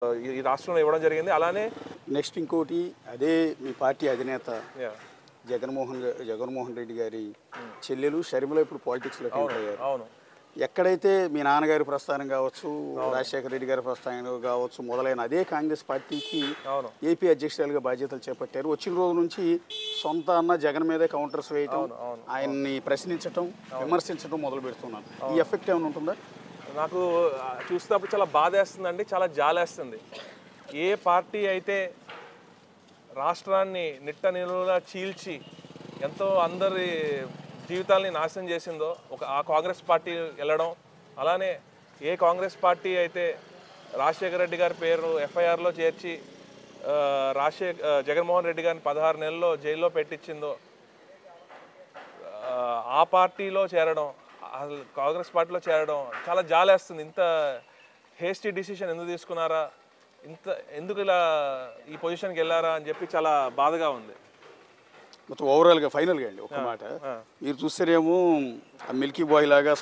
ఈ రాష్ట్రంలో ఇవ్వడం జరిగింది. అలానే నెక్స్ట్ ఇంకోటి అదే మీ పార్టీ అధినేత యాహ్! జగన్మోహన్ రెడ్డి గారి చెల్లెలు షర్మిల ఇప్పుడు పాలిటిక్స్లోకి ఎంటర్ అయ్యారు. అవును. ఎక్కడైతే మీ నాన్నగారి ప్రస్థానం కావచ్చు, రాజశేఖర రెడ్డి గారి ప్రస్థానం కావచ్చు, మొదలైన అదే కాంగ్రెస్ పార్టీకి అవును. ఏపీ అధ్యక్షురాలుగా బాధ్యతలు చేపట్టారు. వచ్చిన రోజు నుంచి సొంత అన్న జగన్ మీదే కౌంటర్స్ వేయటం, ఆయన్ని ప్రశ్నించటం, విమర్శించడం మొదలు పెడుతున్నారు. ఈ ఎఫెక్ట్ ఏమైనా ఉంటుందా? నాకు చూసినప్పుడు చాలా బాధేస్తుందండి. చాలా జాలేస్తుంది. ఏ పార్టీ అయితే రాష్ట్రాన్ని నిట్ట నిలువునా చీల్చి ఎంతో అందరి జీవితాల్ని నాశనం చేసిందో ఆ కాంగ్రెస్ పార్టీ వెళ్ళడం, అలానే ఏ కాంగ్రెస్ పార్టీ అయితే రాజశేఖర రెడ్డి గారి పేరు ఎఫ్ఐఆర్లో చేర్చి జగన్మోహన్ రెడ్డి గారిని 16 నెలల్లో జైల్లో పెట్టించిందో ఆ పార్టీలో చేరడం, అసలు కాంగ్రెస్ పార్టీలో చేరడం చాలా జాలేస్తుంది. ఇంత హేస్టీ డిసిషన్ ఎందుకు తీసుకున్నారా, ఎందుకు ఇలా ఈ పొజిషన్కి వెళ్ళారా అని చెప్పి చాలా బాధగా ఉంది. మొత్తం ఓవరాల్గా ఫైనల్గా అండి ఒక మాట, మీరు చూస్తేనేమో మిల్కీ బాయ్ లాగా